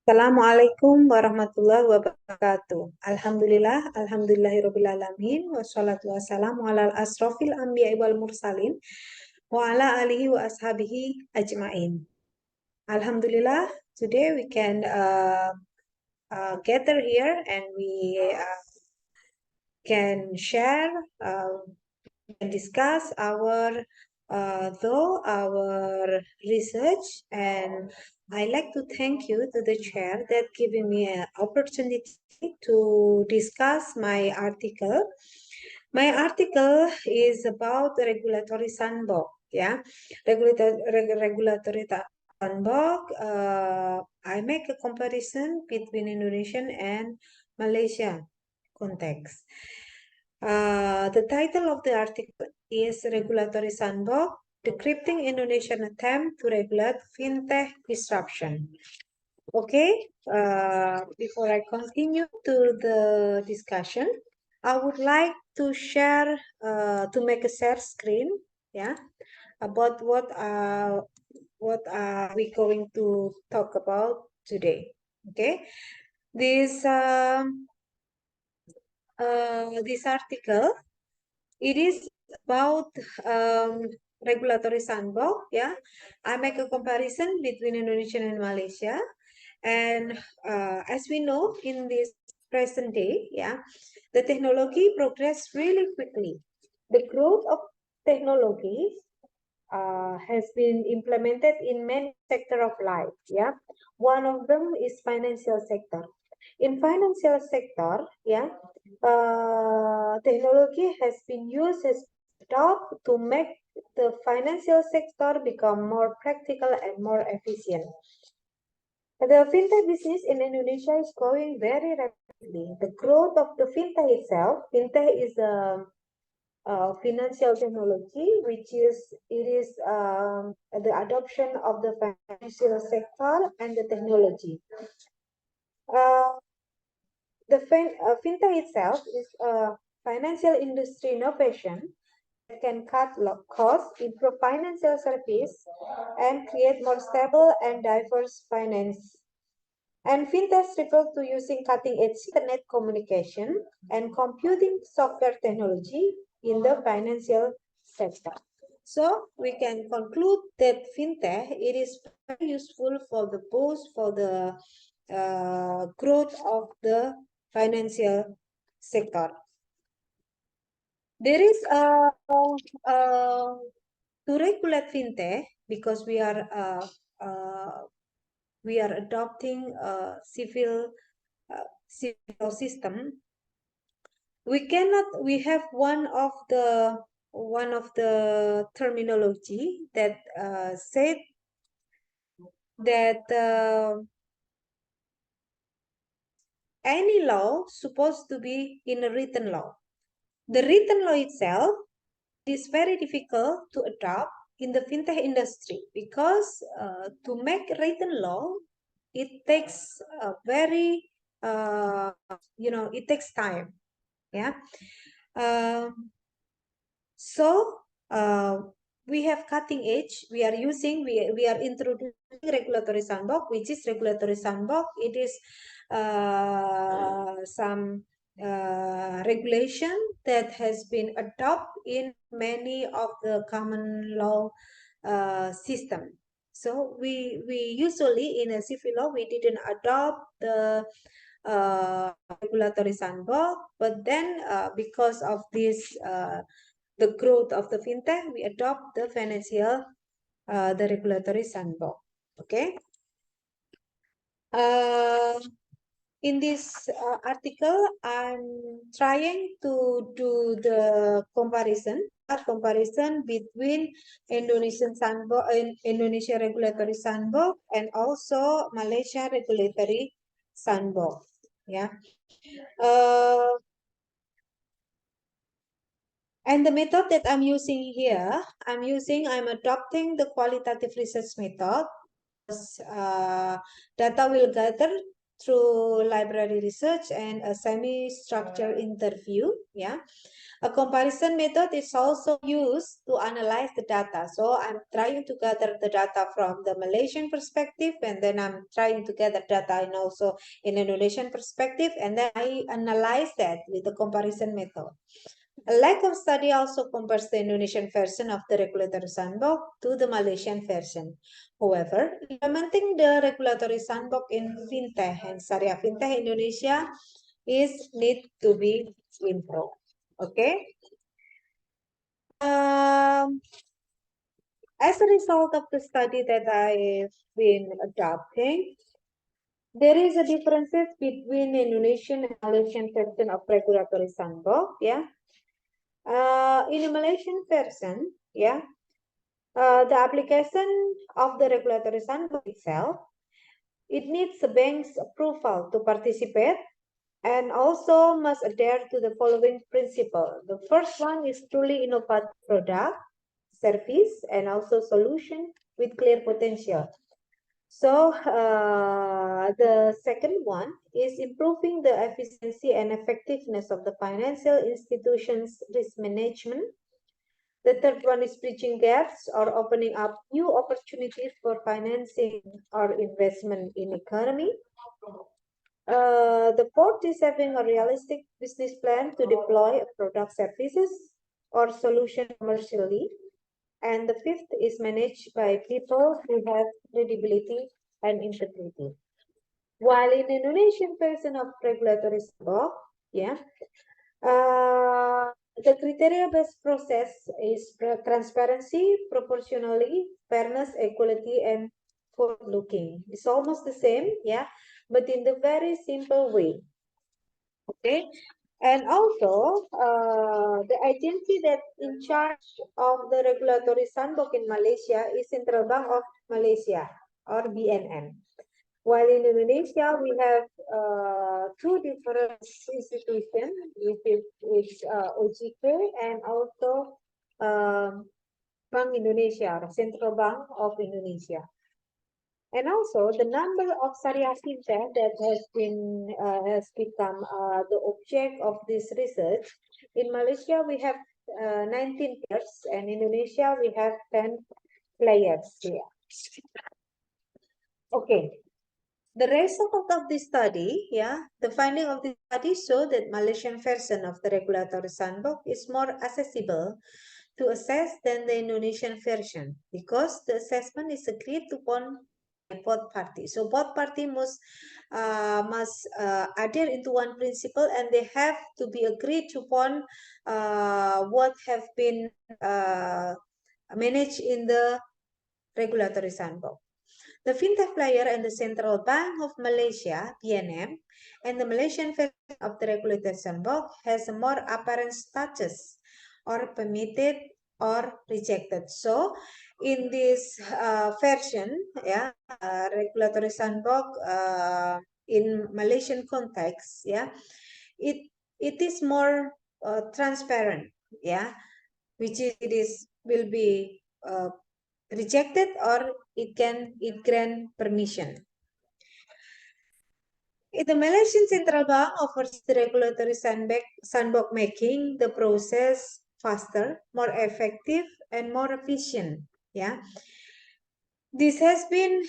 Assalamualaikum warahmatullahi wabarakatuh. Alhamdulillahirobbilalamin. Wassalatu wassalamu ala asrofil anbiya'i wal mursalin wa ala alihi wa ashabihi ajmain. Alhamdulillah, today we can gather here and we can share, and discuss our research. And I like to thank you to the chair that giving me an opportunity to discuss my article. My article is about the regulatory sandbox. Yeah, regulatory sandbox. I make a comparison between Indonesian and Malaysia context. The title of the article is Regulatory Sandbox, Decrypting Indonesian Attempt to Regulate Fintech Disruption. Okay, before I continue to the discussion, I would like to share, to make a share screen, yeah, about what are we going to talk about today. Okay, this this article, it is about regulatory sandbox. Yeah, I make a comparison between Indonesia and Malaysia, and as we know, in this present day, yeah, the technology progress really quickly. The growth of technology has been implemented in many sectors of life. Yeah, one of them is financial sector. In financial sector, yeah, technology has been used as adopted to make the financial sector become more practical and more efficient. The fintech business in Indonesia is growing very rapidly. The growth of the fintech itself, fintech is a financial technology, which is the adoption of the financial sector and the technology. The fintech itself is a financial industry innovation that can cut costs, improve financial service, and create more stable and diverse finance. And fintechs refer to using cutting-edge internet communication and computing software technology in the financial sector. So we can conclude that fintech, it is very useful for the boost for the growth of the financial sector. There is to regulate fintech, because we are adopting a civil system. We have one of the terminology that said that any law supposed to be in a written law. The written law itself is very difficult to adopt in the fintech industry, because to make written law, it takes a very it takes time. Yeah. So we have cutting edge. We are introducing regulatory sandbox, which is regulatory sandbox. It is some regulation that has been adopted in many of the common law system. So we usually in a civil law, we didn't adopt the regulatory sandbox, but then because of this the growth of the fintech, we adopt the the regulatory sandbox. Okay. In this article, I'm trying to do the comparison between Indonesian sandbox, Indonesia regulatory sandbox, and also Malaysia regulatory sandbox. Yeah. And the method that I'm using here, I'm adopting the qualitative research method. Data will gather through library research and a semi-structured interview. Yeah, a comparison method is also used to analyze the data. So I'm trying to gather the data from the Malaysian perspective, and then I'm trying to gather data and also in Indonesian perspective, and then I analyze that with the comparison method. A lack of study also compares the Indonesian version of the regulatory sandbox to the Malaysian version. However, implementing the regulatory sandbox in fintech and Syariah fintech Indonesia is need to be improved. Okay. As a result of the study that I've been adopting, there is a differences between Indonesian and Malaysian version of regulatory sandbox. Yeah. In the Malaysian version, yeah, the application of the regulatory sandbox itself, it needs a bank's approval to participate and also must adhere to the following principle. The first one is truly innovative product, service, and also solution with clear potential. So the second one is improving the efficiency and effectiveness of the financial institutions' risk management. The third one is bridging gaps or opening up new opportunities for financing or investment in economy. The fourth is having a realistic business plan to deploy product services or solution commercially. And the fifth is managed by people who have credibility and integrity. While in Indonesian version of regulatory law, yeah, the criteria-based process is transparency, proportionally, fairness, equality, and forward-looking. It's almost the same, yeah, but in the very simple way. Okay, and also the agency that in charge of the regulatory sandbox in Malaysia is Central Bank of Malaysia or BNM. While in Indonesia, we have two different institutions, which is OJK and also Bank Indonesia, or Central Bank of Indonesia. And also the number of Syariah fintech that has become the object of this research. In Malaysia, we have 19 players, and in Indonesia, we have 10 players here. Okay. The result of this study, yeah, the finding of this study show that Malaysian version of the regulatory sandbox is more accessible to assess than the Indonesian version because the assessment is agreed upon by both parties. So both parties must adhere into one principle, and they have to be agreed upon what have been managed in the regulatory sandbox. The fintech player and the Central Bank of Malaysia, BNM, and the Malaysian version of the regulated sandbox has a more apparent status or permitted or rejected. So, in this version, yeah, regulatory sandbox in Malaysian context, yeah, it is more transparent, yeah, which is it is will be rejected or it grant permission. The Malaysian Central Bank offers the regulatory sandbox making the process faster, more effective, and more efficient. Yeah, this has been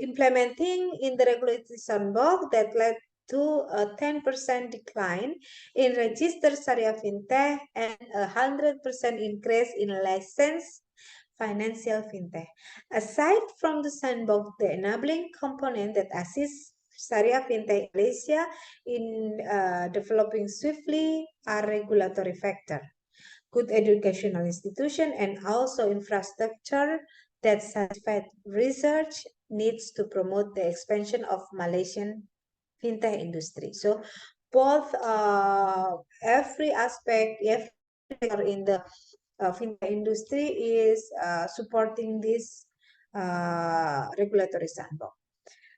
implementing in the regulatory sandbox that led to a 10% decline in registered Syariah fintech and a 100% increase in licensed financial fintech. Aside from the sandbox, the enabling component that assists Syariah fintech Malaysia in developing swiftly are regulatory factor, good educational institution, and also infrastructure that satisfies research needs to promote the expansion of Malaysian fintech industry. So both every aspect, every sector in the fintech industry is supporting this regulatory sandbox.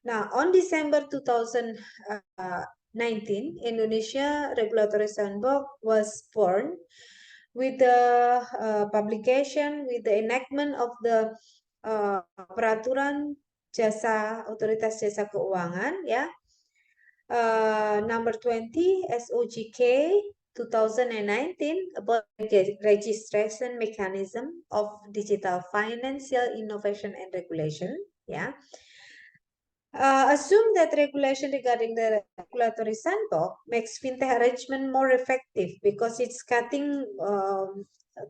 Now, on December 2019, Indonesia Regulatory Sandbox was born with the publication, with the enactment of the peraturan otoritas jasa keuangan, ya. Number 20 SOGK 2019 about registration mechanism of digital financial innovation and regulation, ya. Assume that regulation regarding the regulatory sandbox makes fintech arrangement more effective because it's cutting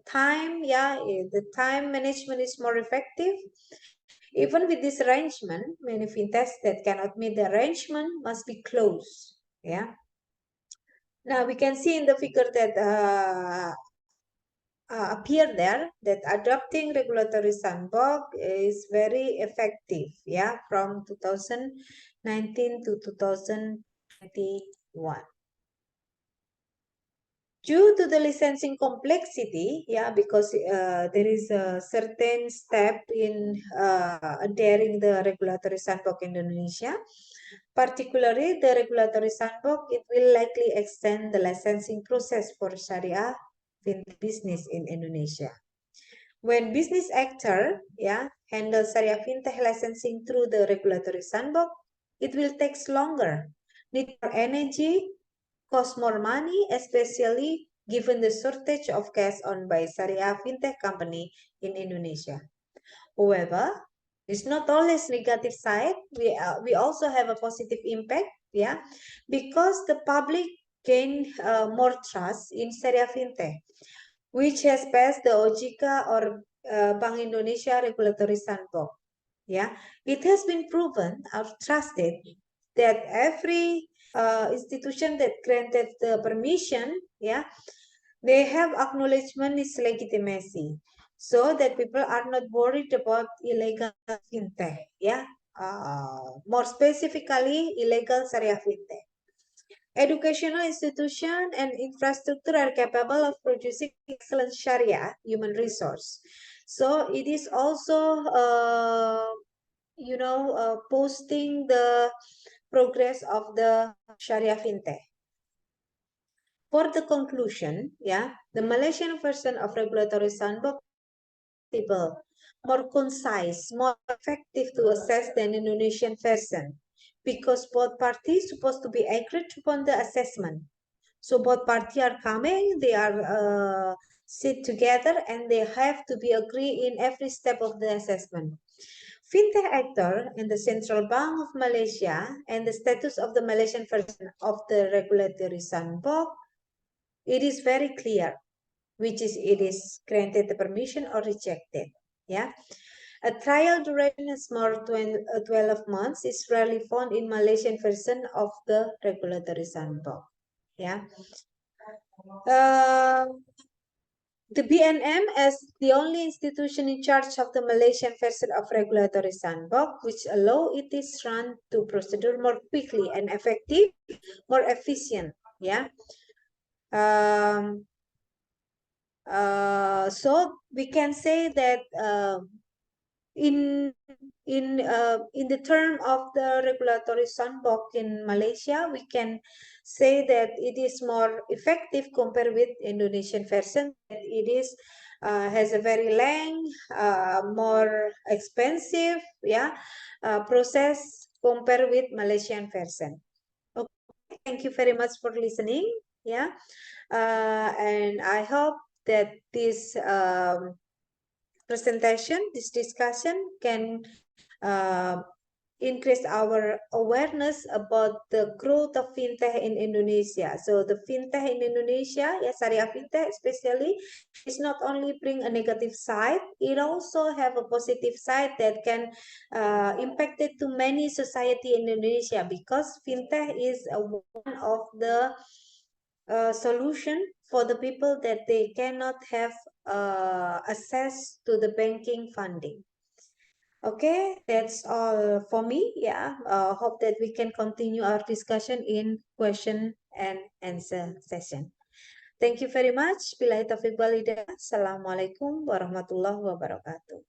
time. Yeah, the time management is more effective. Even with this arrangement, many fintechs that cannot meet the arrangement must be closed. Yeah. Now we can see in the figure that appear there that adopting regulatory sandbox is very effective, yeah, from 2019 to 2021. Due to the licensing complexity, yeah, because there is a certain step in adhering the regulatory sandbox in Indonesia, particularly the regulatory sandbox, it will likely extend the licensing process for Sharia fintech business in Indonesia. When business actor, yeah, handle Sharia fintech licensing through the regulatory sandbox, it will take longer, need more energy, cost more money, especially given the shortage of cash owned by Sharia fintech company in Indonesia. However, it's not always negative side. We also have a positive impact, yeah, because the public gain more trust in Sharia fintech, which has passed the OJK or Bank Indonesia regulatory sandbox. Yeah, it has been proven or trusted that every institution that granted the permission, yeah, they have acknowledgement its legitimacy, so that people are not worried about illegal fintech. Yeah, more specifically, illegal Sharia fintech. Educational institution and infrastructure are capable of producing excellent Sharia human resource. So it is also, posting the progress of the Sharia fintech. For the conclusion, yeah, the Malaysian version of regulatory sandbox is more concise, more effective to assess than Indonesian version, because both parties supposed to be agreed upon the assessment. So both parties are coming, they are sit together, and they have to be agree in every step of the assessment. Fintech actor and the Central Bank of Malaysia and the status of the Malaysian version of the regulatory sandbox, it is very clear, which is it is granted the permission or rejected. Yeah. A trial duration is more than 12 months is rarely found in Malaysian version of the regulatory sandbox. Yeah. The BNM as the only institution in charge of the Malaysian version of regulatory sandbox, which allow it is run to procedure more quickly and effective, more efficient. Yeah. So we can say that in the term of the regulatory sandbox in Malaysia, we can say that it is more effective compared with Indonesian version. That it is has a very long, more expensive, yeah, process compared with Malaysian version. Okay, thank you very much for listening. Yeah, and I hope that this presentation, this discussion can increase our awareness about the growth of fintech in Indonesia. So the fintech in Indonesia, yeah, Syariah fintech especially, is not only bring a negative side, it also have a positive side that can impact it to many society in Indonesia, because fintech is one of the solution for the people that they cannot have access to the banking funding. Okay, that's all for me. Yeah, hope that we can continue our discussion in question and answer session. Thank you very much. Billahi taufiq walhidayah. Assalamualaikum warahmatullahi wabarakatuh.